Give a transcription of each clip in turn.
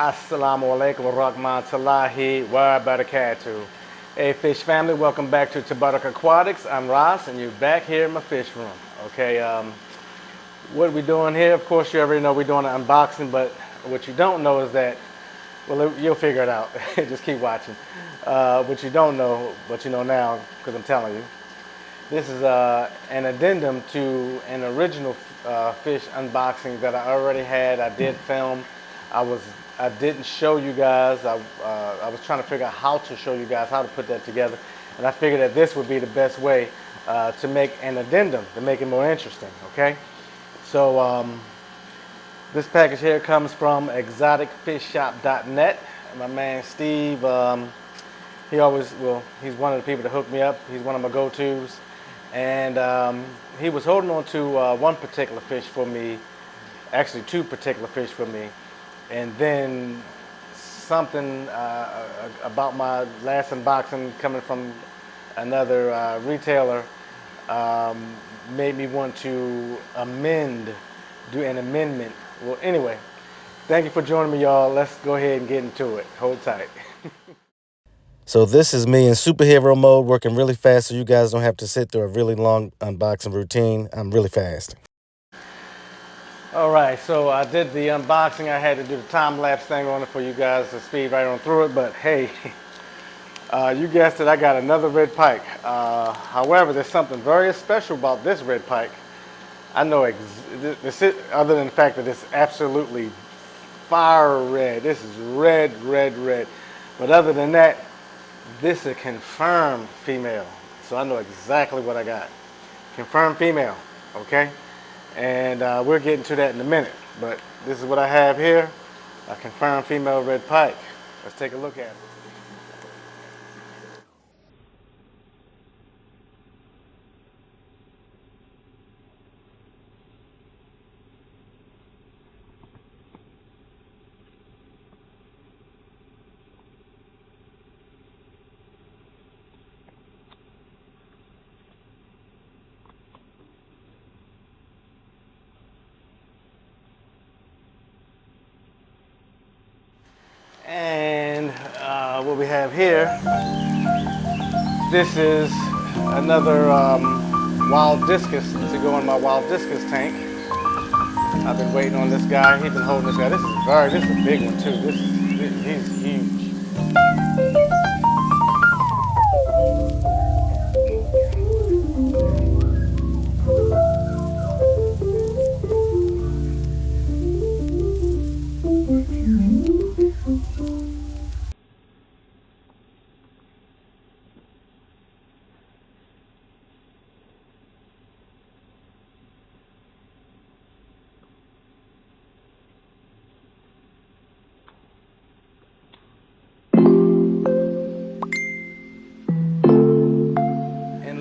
Assalamu alaikum wa rahmatullahi wa barakatuh. Hey fish family, welcome back to Tabarak Aquatics. I'm Ross and you're back here in my fish room. Okay, what are we doing here? Of course you already know we're doing an unboxing, but what you don't know is that, well, you'll figure it out. Just keep watching. What you don't know, but you know now, because I'm telling you. This is an addendum to an original fish unboxing that I already had. I did film. I didn't show you guys. I was trying to figure out how to show you guys how to put that together, and I figured that this would be the best way to make an addendum to make it more interesting. Okay, so this package here comes from exoticfishshop.net. My man Steve, he always, well, he's one of the people that hooked me up. He's one of my go-tos. And he was holding on to one particular fish for me, actually two particular fish for me. And then something about my last unboxing coming from another retailer made me want to do an amendment. Well, anyway, thank you for joining me, y'all. Let's go ahead and get into it. Hold tight. So this is me in superhero mode, working really fast so you guys don't have to sit through a really long unboxing routine. I'm really fast. All right, so I did the unboxing. I had to do the time-lapse thing on it for you guys to speed right on through it, but hey, you guessed it, I got another red pike. However, there's something very special about this red pike. I know, other than the fact that it's absolutely fire red. This is red, red, red. But other than that, this is a confirmed female. So I know exactly what I got. Confirmed female, okay? And we'll get into that in a minute. But this is what I have here, a confirmed female red pike. Let's take a look at it. And what we have here, this is another wild discus to go in my wild discus tank. I've been waiting on this guy. He's been holding this guy. This is a big one too. He's huge.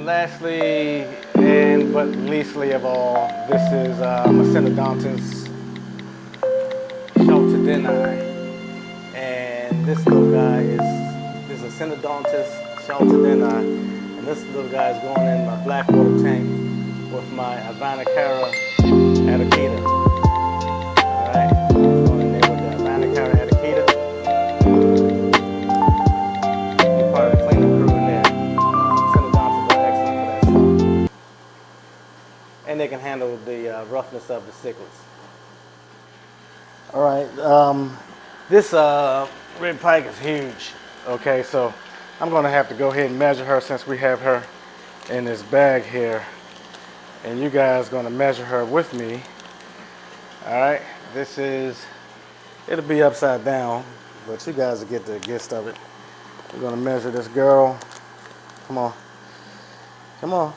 Lastly, and but leastly of all, this is a Synodontis shelterdeni. And this little guy is a Synodontis shelterdeni. And this little guy is going in my black water tank with my Avanicara Atakita. Alright, going in there with the Avanicara Atakita. Be part of the cleaning crew in there. And they can handle the roughness of the cichlids. All right, this red pike is huge. Okay, so I'm gonna have to go ahead and measure her since we have her in this bag here. And you guys gonna measure her with me. All right, it'll be upside down, but you guys will get the gist of it. We're gonna measure this girl. Come on, come on.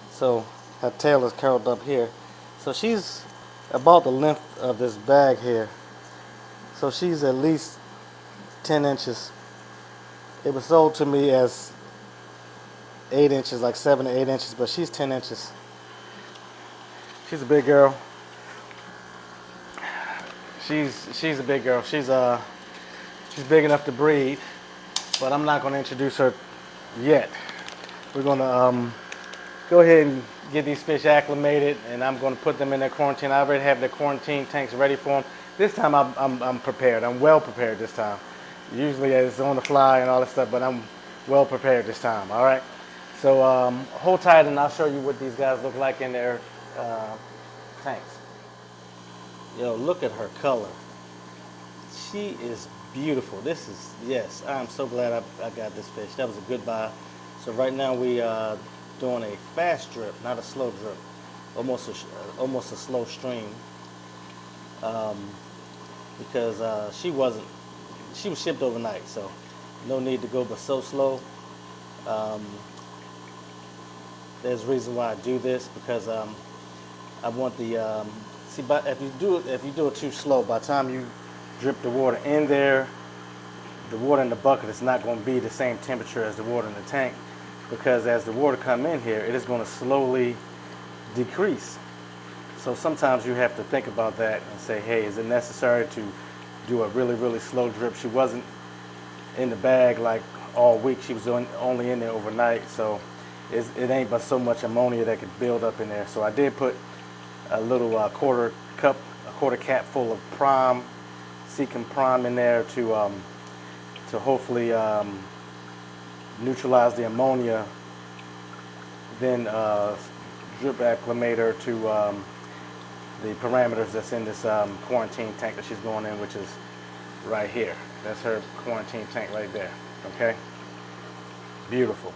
So her tail is curled up here. So she's about the length of this bag here. So she's at least 10 inches. It was sold to me as 8 inches, like 7 to 8 inches, but she's 10 inches. She's a big girl. She's a big girl. She's big enough to breed, but I'm not going to introduce her yet. We're going to go ahead and get these fish acclimated, and I'm going to put them in their quarantine. I already have their quarantine tanks ready for them. This time I'm prepared. I'm well prepared this time. Usually it's on the fly and all that stuff, but I'm well prepared this time. All right. So hold tight, and I'll show you what these guys look like in their uh, tanks. Yo, look at her color. She is beautiful. This is, yes, I'm so glad I got this fish. That was a good buy. So right now we doing a fast drip, not a slow drip. Almost a slow stream. Because she was shipped overnight, so no need to go but so slow. Um, there's a reason why I do this, because I want the see. But if you do it too slow, by the time you drip the water in there, the water in the bucket is not going to be the same temperature as the water in the tank, because as the water come in here, it is going to slowly decrease. So sometimes you have to think about that and say, hey, is it necessary to do a really, really slow drip? She wasn't in the bag like all week. She was only in there overnight. So it ain't but so much ammonia that could build up in there. So I did put a little quarter cap full of prime, Seachem Prime in there to hopefully neutralize the ammonia. Then drip acclimator to the parameters that's in this quarantine tank that she's going in, which is right here. That's her quarantine tank right there. Okay, beautiful.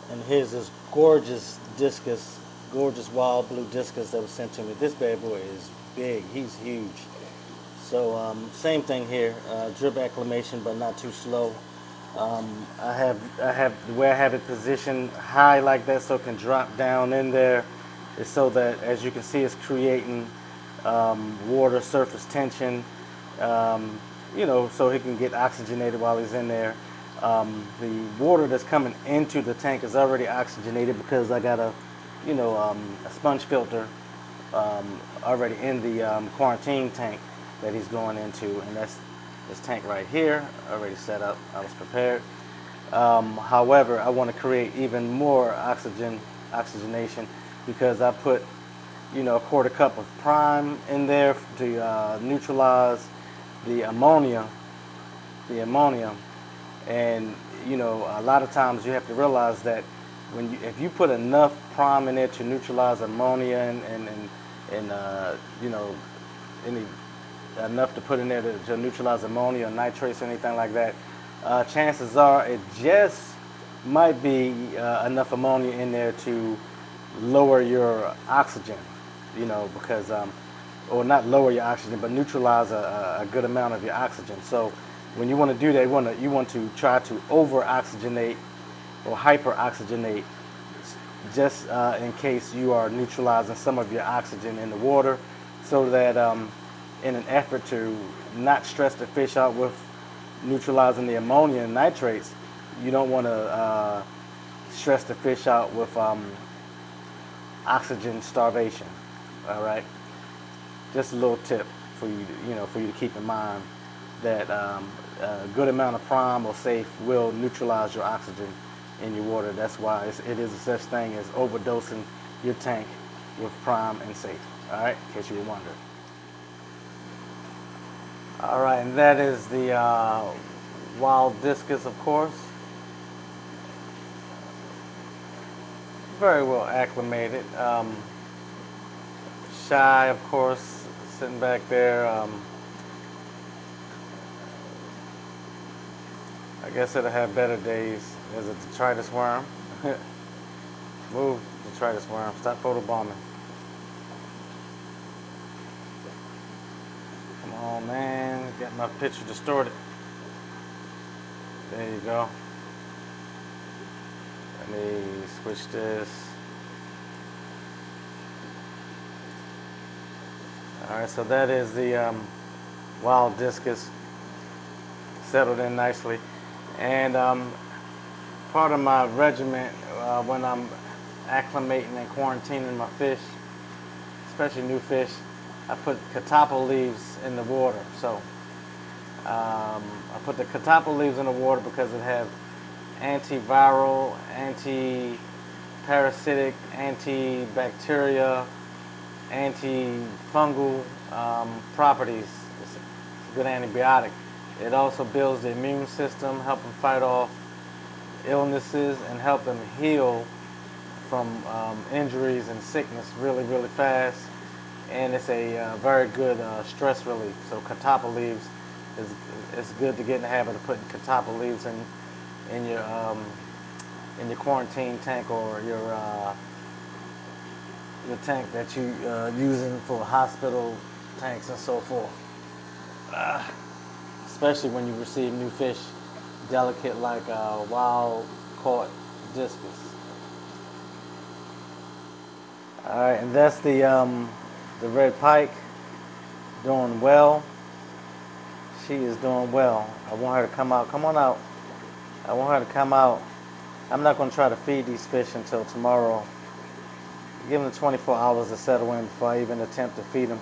And here's this gorgeous discus, gorgeous wild blue discus that was sent to me. This bad boy is big. He's huge. So same thing here, drip acclimation, but not too slow. I have the way I have it positioned high like that, so it can drop down in there. Is so that, as you can see, it's creating water surface tension, so he can get oxygenated while he's in there. The water that's coming into the tank is already oxygenated because I got a sponge filter already in the quarantine tank that he's going into, and that's this tank right here, already set up. I was prepared. However, I want to create even more oxygenation, because I put, a quarter cup of prime in there to neutralize the ammonia. And a lot of times you have to realize that if you put enough prime in there to neutralize ammonia and any enough to put in there to neutralize ammonia or nitrates or anything like that, chances are it just might be enough ammonia in there to lower your oxygen, because, or not lower your oxygen, but neutralize a good amount of your oxygen. So when you want to do that, you want to try to over-oxygenate or hyper-oxygenate, just in case you are neutralizing some of your oxygen in the water, so that in an effort to not stress the fish out with neutralizing the ammonia and nitrates, you don't want to stress the fish out with oxygen starvation. All right, just a little tip for you, for you to keep in mind, that a good amount of prime or safe will neutralize your oxygen in your water. That's why it is a such thing as overdosing your tank with prime and safe. All right, in case you were wondering. All right, and that is the wild discus, of course. Very well acclimated. Shy, of course, sitting back there. I guess it'll have better days. There's a detritus worm. Move, detritus worm. Stop photobombing. Come on, man. Got my picture distorted. There you go. Let me switch this. All right, so that is the wild discus, settled in nicely. And part of my regimen when I'm acclimating and quarantining my fish, especially new fish, I put catappa leaves in the water. So I put the catappa leaves in the water because it have antiviral, anti-parasitic, antibacteria, antifungal properties. good antibiotic. It also builds the immune system, help them fight off illnesses, and help them heal from injuries and sickness really, really fast. And it's a very good stress relief. So catappa leaves it's good to get in the habit of putting catappa leaves in your quarantine tank, or your tank that you using for hospital tanks and so forth. Especially when you receive new fish, delicate like wild caught discus. All right, and that's the red pike, doing well. She is doing well. I want her to come out. Come on out. I want her to come out. I'm not going to try to feed these fish until tomorrow. Give them 24 hours to settle in before I even attempt to feed them,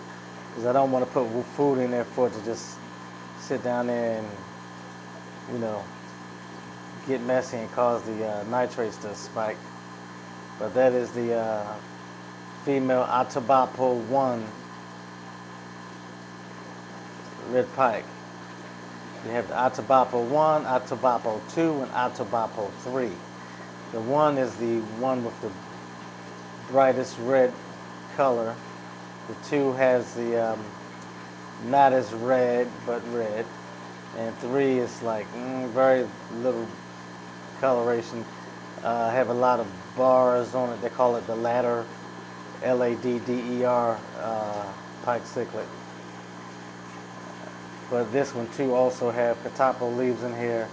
because I don't want to put food in there for it to just sit down there and, get messy and cause the nitrates to spike. But that is the female Atabapo 1 red pike. You have the Atabapo 1, Atabapo 2, and Atabapo 3. The 1 is the one with the brightest red color. The 2 has the not as red, but red. And 3 is like very little coloration. Have a lot of bars on it. They call it the ladder, Ladder pike cichlid. But this one too also have catappa leaves in here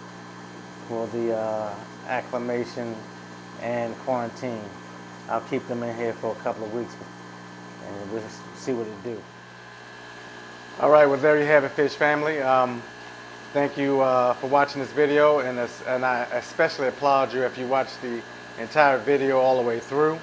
for the acclimation and quarantine. I'll keep them in here for a couple of weeks and we'll just see what it do. All right, well there you have it, fish family. Thank you for watching this video, and I especially applaud you if you watched the entire video all the way through.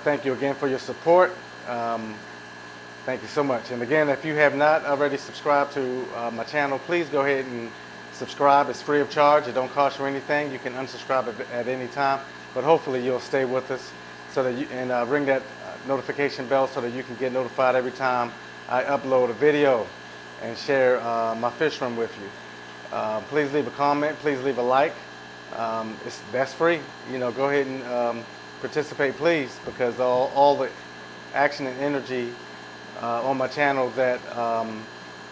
Thank you again for your support. Thank you so much. And again, if you have not already subscribed to my channel, please go ahead and subscribe. It's free of charge. It don't cost you anything. You can unsubscribe at any time, but hopefully you'll stay with us so that you and ring that notification bell so that you can get notified every time I upload a video and share my fish room with you. Please leave a comment. Please leave a like. That's free. Go ahead and participate, please, because all the action and energy on my channel that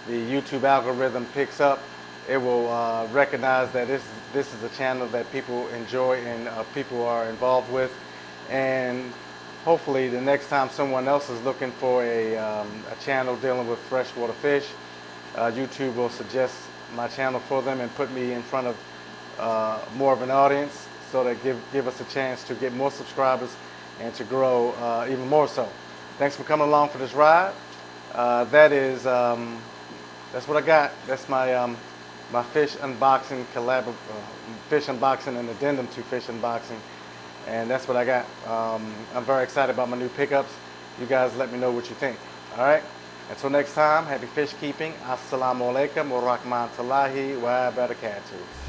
the YouTube algorithm picks up, it will recognize that this is a channel that people enjoy and people are involved with. And hopefully the next time someone else is looking for a channel dealing with freshwater fish, YouTube will suggest my channel for them and put me in front of more of an audience, so that give us a chance to get more subscribers and to grow even more so. Thanks for coming along for this ride. That's what I got. That's my my fish unboxing fish unboxing and addendum to fish unboxing, and that's what I got. I'm very excited about my new pickups. You guys let me know what you think. All right. Until next time, happy fish keeping. Assalamu alaikum wa rahmatullahi wa barakatuh.